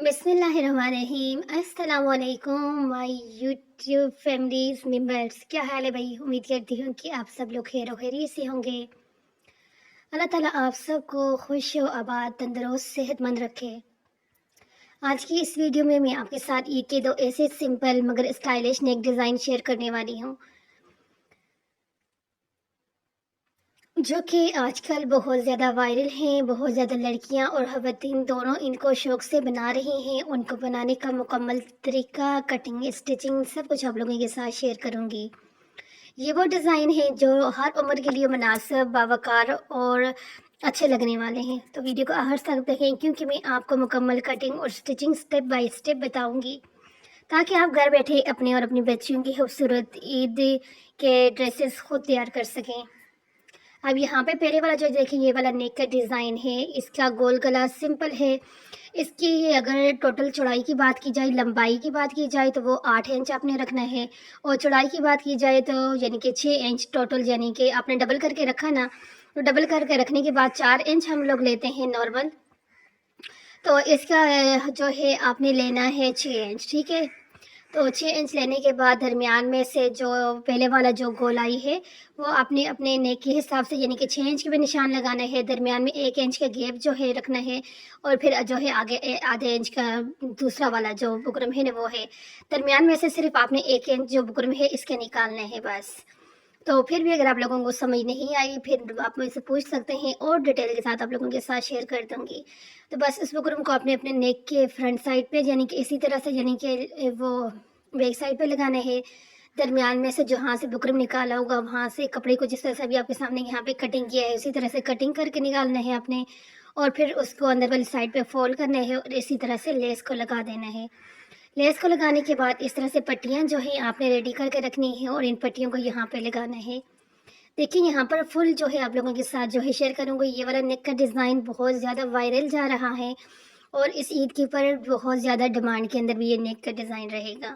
बिस्मिल्लाहिर्रहमानिर्रहीम। अस्सलाम वालेकुम माय यूट्यूब फैमिलीज मेंबर्स। क्या हाल है भाई? उम्मीद करती हूँ कि आप सब लोग खैर खैरियत से होंगे। अल्लाह ताला आप सबको खुश व आबाद, तंदुरुस्त, सेहतमंद रखे। आज की इस वीडियो में मैं आपके साथ ईद के दो ऐसे सिंपल मगर स्टाइलिश नेक डिज़ाइन शेयर करने वाली हूँ जो कि आजकल बहुत ज़्यादा वायरल हैं। बहुत ज़्यादा लड़कियां और ख़वातीन दोनों इनको शौक़ से बना रही हैं। उनको बनाने का मुकम्मल तरीका, कटिंग, स्टिचिंग सब कुछ आप लोगों के साथ शेयर करूंगी। ये वो डिज़ाइन है जो हर उम्र के लिए मुनासिब, बावकार और अच्छे लगने वाले हैं। तो वीडियो को आखिर तक देखें क्योंकि मैं आपको मुकम्मल कटिंग और स्टिचिंग स्टेप बाय स्टेप बताऊँगी, ताकि आप घर बैठे अपने और अपनी बच्चियों की खूबसूरत ईद के ड्रेसेस खुद तैयार कर सकें। अब यहाँ पे पहले वाला जो देखिए, ये वाला नेक का डिज़ाइन है। इसका गोल गला सिंपल है। इसकी अगर टोटल चौड़ाई की बात की जाए, लंबाई की बात की जाए तो वो 8 इंच आपने रखना है, और चौड़ाई की बात की जाए तो यानी कि 6 इंच टोटल, यानी कि आपने डबल करके रखा ना, तो डबल करके रखने के बाद 4 इंच हम लोग लेते हैं नॉर्मल। तो इसका जो है आपने लेना है 6 इंच, ठीक है। तो 6 इंच लेने के बाद दरमियान में से जो पहले वाला जो गोलाई है वो आपने अपने नेक के हिसाब से, यानी कि 6 इंच के भी निशान लगाना है। दरमियान में 1 इंच का गैप जो है रखना है, और फिर जो है आगे आधे इंच का दूसरा वाला जो बुकरम है ना वो है। दरमियान में से सिर्फ आपने 1 इंच जो बुकरम है इसके निकालने हैं बस। तो फिर भी अगर आप लोगों को समझ नहीं आई फिर आप मुझसे पूछ सकते हैं, और डिटेल के साथ आप लोगों के साथ शेयर कर दूँगी। तो बस इस बुकरम को आपने अपने नेक के फ्रंट साइड पे, यानी कि इसी तरह से, यानी कि वो बैक साइड पे लगाना है। दरमियान में से जहाँ से बुकरम निकाला होगा वहाँ से कपड़े को जिस तरह से अभी आपके सामने यहाँ पे कटिंग किया है उसी तरह से कटिंग करके निकालना है आपने, और फिर उसको अंदर वाली साइड पे फोल्ड करना है और इसी तरह से लेस को लगा देना है। लेस को लगाने के बाद इस तरह से पट्टियाँ जो है आपने रेडी करके रखनी है और इन पट्टियों को यहाँ पे लगाना है। देखिए यहाँ पर फुल जो है आप लोगों के साथ जो है शेयर करूँगी। ये वाला नेक का डिज़ाइन बहुत ज़्यादा वायरल जा रहा है, और इस ईद के ऊपर बहुत ज़्यादा डिमांड के अंदर भी ये नेक का डिज़ाइन रहेगा।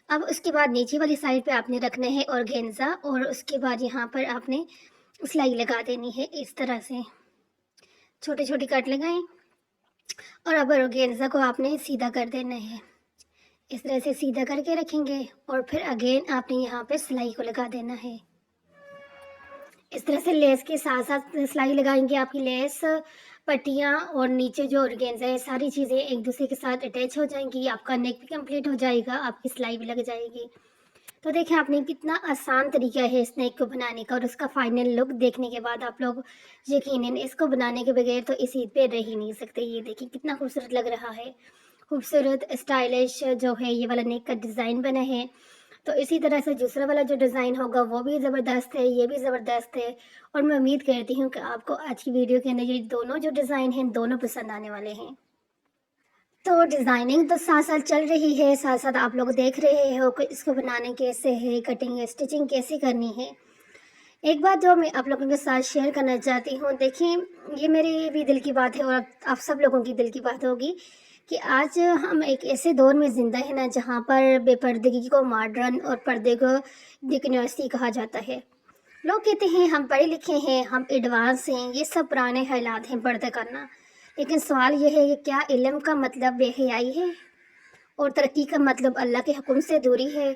अब उसके बाद नीचे वाली साइड पे आपने रखना है ऑर्गेन्जा, और उसके बाद यहाँ पर आपने सिलाई लगा देनी है इस तरह से। छोटे छोटे कट लगाएं, और अब ऑर्गेन्जा को आपने सीधा कर देना है। इस तरह से सीधा करके रखेंगे, और फिर अगेन आपने यहाँ पे सिलाई को लगा देना है। इस तरह से लेस के साथ साथ सिलाई लगाएंगे। आपकी लेस, पट्टियाँ और नीचे जो ऑर्गेन्जा है, सारी चीज़ें एक दूसरे के साथ अटैच हो जाएंगी। आपका नेक भी कंप्लीट हो जाएगा, आपकी सिलाई भी लग जाएगी। तो देखिए आपने कितना आसान तरीका है इस नेक को बनाने का, और उसका फाइनल लुक देखने के बाद आप लोग यकीनन इसको बनाने के बगैर तो इस ईद पे रह ही नहीं सकते। ये देखिए कितना खूबसूरत लग रहा है। खूबसूरत स्टाइलिश जो है ये वाला नेक का डिज़ाइन बना है। तो इसी तरह से दूसरा वाला जो डिज़ाइन होगा वो भी ज़बरदस्त है, ये भी ज़बरदस्त है। और मैं उम्मीद करती हूँ कि आपको आज की वीडियो के अंदर ये दोनों जो डिज़ाइन हैं दोनों पसंद आने वाले हैं। तो डिज़ाइनिंग तो साथ साथ चल रही है, साथ साथ आप लोग देख रहे हो कि इसको बनाने कैसे है, कटिंग स्टिचिंग कैसे करनी है। एक बात जो मैं आप लोगों के साथ शेयर करना चाहती हूँ, देखिए ये मेरी भी दिल की बात है और आप सब लोगों की दिल की बात होगी कि आज हम एक ऐसे दौर में ज़िंदा है ना, जहाँ पर बेपर्दगी को मॉडर्न और पर्दे को डिकन्यासी कहा जाता है। लोग कहते हैं हम पढ़े लिखे हैं, हम एडवांस हैं, ये सब पुराने हालात हैं पर्दा करना। लेकिन सवाल ये है कि क्या इल्म का मतलब बेहयाई है, और तरक्की का मतलब अल्लाह के हुक्म से दूरी है?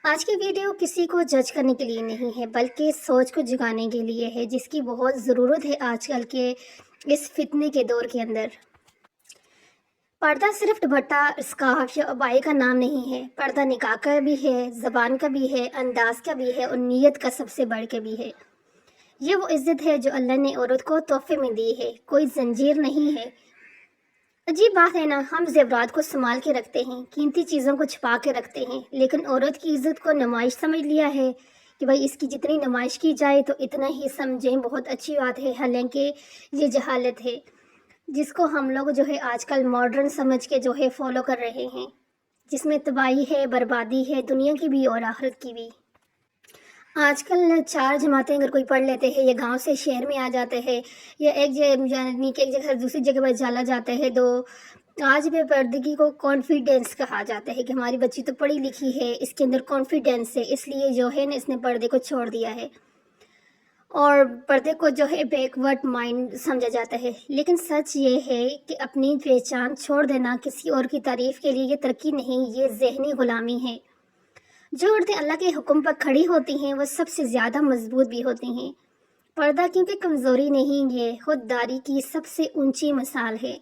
आज की वीडियो किसी को जज करने के लिए नहीं है, बल्कि सोच को जगाने के लिए है, जिसकी बहुत ज़रूरत है आजकल के इस फितने के दौर के अंदर। पर्दा सिर्फ दुपट्टा, स्कार्फ या अबाई का नाम नहीं है। पर्दा निकाह का भी है, ज़बान का भी है, अंदाज का भी है, और नीयत का सबसे बढ़ के भी है। ये वो इज़्ज़त है जो अल्लाह ने औरत को तोहफे में दी है, कोई जंजीर नहीं है। अजीब बात है ना, हम ज़ेवरात को संभाल के रखते हैं, कीमती चीज़ों को छुपा के रखते हैं, लेकिन औरत की इज़्ज़त को नुमाइश समझ लिया है कि भाई इसकी जितनी नुमाइश की जाए तो इतना ही समझें, बहुत अच्छी बात है। हालांकि ये जहालत है जिसको हम लोग जो है आजकल मॉडर्न समझ के जो है फॉलो कर रहे हैं, जिसमें तबाही है, बर्बादी है, दुनिया की भी और आखिरत की भी। आजकल 4 जमातें अगर कोई पढ़ लेते हैं या गांव से शहर में आ जाते हैं, या यानी कि एक जगह से दूसरी जगह पर चला जाते हैं, तो आज बेपर्दगी को कॉन्फिडेंस कहा जाता है कि हमारी बच्ची तो पढ़ी लिखी है, इसके अंदर कॉन्फिडेंस है, इसलिए जो है ना इसने पर्दे को छोड़ दिया है। اور پردے کو جو ہے بیکورڈ مائنڈ سمجھا جاتا ہے، لیکن سچ یہ ہے کہ اپنی پہچان چھوڑ دینا کسی اور کی تعریف کے لیے یہ ترقی نہیں، یہ ذہنی غلامی ہے۔ جو عورتیں اللہ کے حکم پر کھڑی ہوتی ہیں وہ سب سے زیادہ مضبوط بھی ہوتی ہیں۔ پردہ کیونکہ کمزوری نہیں، یہ خودداری کی سب سے اونچی مثال ہے،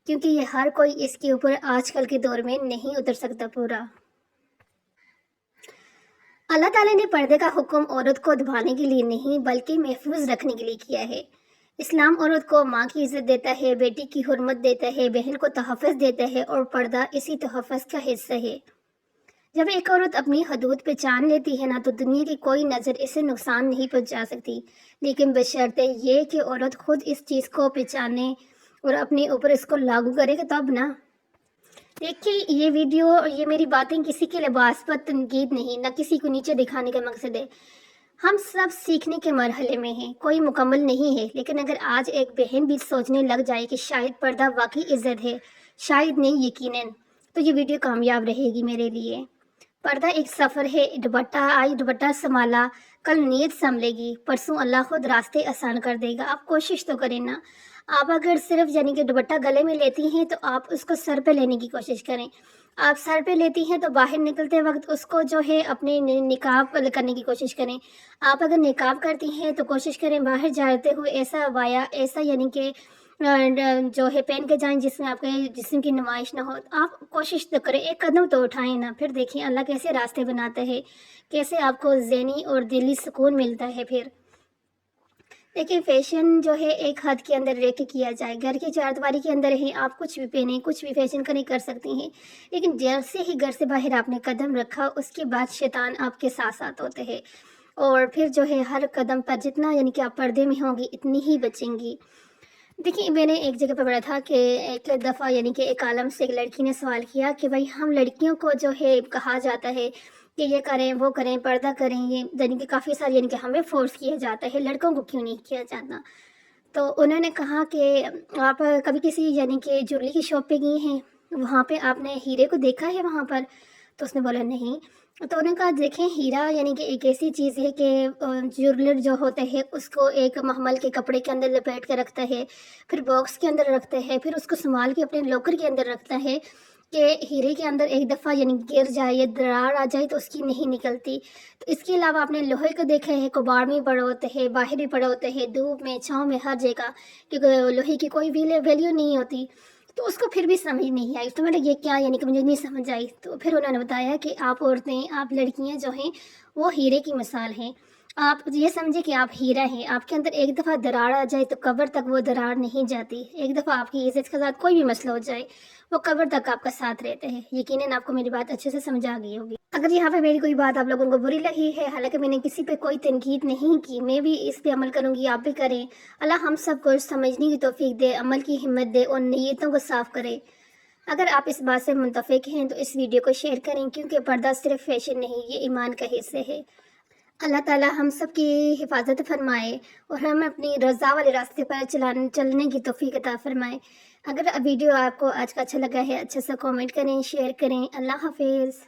کیونکہ یہ ہر کوئی اس کے اوپر آج کل کے دور میں نہیں اتر سکتا پورا۔ اللہ تعالیٰ نے پردے کا حکم عورت کو دبانے کے لیے نہیں بلکہ محفوظ رکھنے کے لیے کیا ہے۔ اسلام عورت کو ماں کی عزت دیتا ہے، بیٹی کی حرمت دیتا ہے، بہن کو تحفظ دیتا ہے، اور پردہ اسی تحفظ کا حصہ ہے۔ جب ایک عورت اپنی حدود پہچان لیتی ہے نا تو دنیا کی کوئی نظر اسے نقصان نہیں پہنچا سکتی، لیکن بشرطے یہ کہ عورت خود اس چیز کو پہچانے اور اپنے اوپر اس کو لاگو کرے گا تب نا۔ دیکھیے یہ ویڈیو اور یہ میری باتیں کسی کے لباس پر تنقید نہیں، نہ کسی کو نیچے دکھانے کا مقصد ہے۔ ہم سب سیکھنے کے مرحلے میں ہیں، کوئی مکمل نہیں ہے، لیکن اگر آج ایک بہن بھی سوچنے لگ جائے کہ شاید پردہ واقعی عزت ہے، شاید نہیں یقیناً، تو یہ ویڈیو کامیاب رہے گی میرے لیے۔ پردہ ایک سفر ہے، دوپٹہ آئی دوپٹہ سنبھالا، کل نیت سنبھلے گی، پرسوں اللہ خود راستے آسان کر دے گا۔ آپ کوشش تو کریں نا۔ آپ اگر صرف کہ دوپٹہ گلے میں لیتی ہیں تو آپ اس کو سر پہ لینے کی کوشش کریں۔ آپ سر پہ لیتی ہیں تو باہر نکلتے وقت اس کو جو ہے اپنے نقاب کرنے کی کوشش کریں۔ آپ اگر نقاب کرتی ہیں تو کوشش کریں باہر جاتے ہوئے ایسا وایا ایسا کہ جو ہے پہن کے جائیں جس میں آپ کے جسم کی نمائش نہ ہو۔ آپ کوشش تو کریں، ایک قدم تو اٹھائیں نا، پھر دیکھیں اللہ کیسے راستے بناتا ہے، کیسے آپ کو ذہنی اور دلی سکون ملتا ہے۔ پھر دیکھیں فیشن جو ہے ایک حد کے اندر رہ کے کیا جائے، گھر کی چار دیواری کے اندر ہی آپ کچھ بھی پہنیں، کچھ بھی فیشن کریں کر سکتی ہیں، لیکن جیسے ہی گھر سے باہر آپ نے قدم رکھا اس کے بعد شیطان آپ کے ساتھ ساتھ ہوتے ہیں، اور پھر جو ہے ہر قدم پر جتنا کہ آپ پردے میں ہوں گی اتنی ہی بچیں گی۔ دیکھیں میں نے ایک جگہ پہ پڑھا تھا کہ ایک دفعہ کہ ایک عالم سے ایک لڑکی نے سوال کیا کہ بھائی ہم لڑکیوں کو جو ہے کہا جاتا ہے کہ یہ کریں وہ کریں پردہ کریں، یہ کہ کافی ساری کہ ہمیں فورس کیا جاتا ہے، لڑکوں کو کیوں نہیں کیا جاتا؟ تو انہوں نے کہا کہ آپ کبھی کسی کہ جویلری کی شاپ پہ گئی ہیں، وہاں پہ آپ نے ہیرے کو دیکھا ہے وہاں پر؟ تو اس نے بولا نہیں۔ تو انہوں نے کہا دیکھیں ہیرا کہ ایک ایسی چیز ہے کہ جویلر جو ہوتا ہے اس کو ایک محمل کے کپڑے کے اندر لپیٹ کے رکھتا ہے، پھر باکس کے اندر رکھتا ہے، پھر اس کو سنبھال کے اپنے لاکر کے اندر رکھتا ہے کہ ہیرے کے اندر ایک دفعہ گر جائے یا دراڑ آ جائے تو اس کی نہیں نکلتی۔ تو اس کے علاوہ آپ نے لوہے کو دیکھا ہے، کباڑ میں پڑے ہوتے ہیں، باہر بھی پڑے ہوتے ہیں، دھوپ میں چھاؤں میں ہر جگہ، کیونکہ لوہے کی کوئی ویلیو نہیں ہوتی۔ تو اس کو پھر بھی سمجھ نہیں آئی، تو میں نے یہ کیا کہ مجھے نہیں سمجھ آئی۔ تو پھر انہوں نے بتایا کہ آپ عورتیں، آپ لڑکیاں جو ہیں وہ ہیرے کی مثال ہیں۔ آپ یہ سمجھے کہ آپ ہیرا ہیں، آپ کے اندر ایک دفعہ دراڑ آ جائے تو قبر تک وہ دراڑ نہیں جاتی۔ ایک دفعہ آپ کی عزت کے ساتھ کوئی بھی مسئلہ ہو جائے وہ قبر تک آپ کا ساتھ رہتے ہیں۔ یقیناً آپ کو میری بات اچھے سے سمجھ آ گئی ہوگی۔ اگر یہاں پہ میری کوئی بات آپ لوگوں کو بری لگی ہے، حالانکہ میں نے کسی پہ کوئی تنقید نہیں کی، میں بھی اس پہ عمل کروں گی، آپ بھی کریں۔ اللہ ہم سب کو سمجھنے کی توفیق دے، عمل کی ہمت دے اور نیتوں کو صاف کرے۔ اگر آپ اس بات سے متفق ہیں تو اس ویڈیو کو شیئر کریں، کیونکہ پردہ صرف فیشن نہیں، یہ ایمان کا حصہ ہے۔ اللہ تعالیٰ ہم سب کی حفاظت فرمائے اور ہم اپنی رضا والے راستے پر چلنے کی توفیق عطا فرمائے۔ اگر ویڈیو آپ کو آج کا اچھا لگا ہے، اچھا سا کامنٹ کریں، شیئر کریں۔ اللہ حافظ۔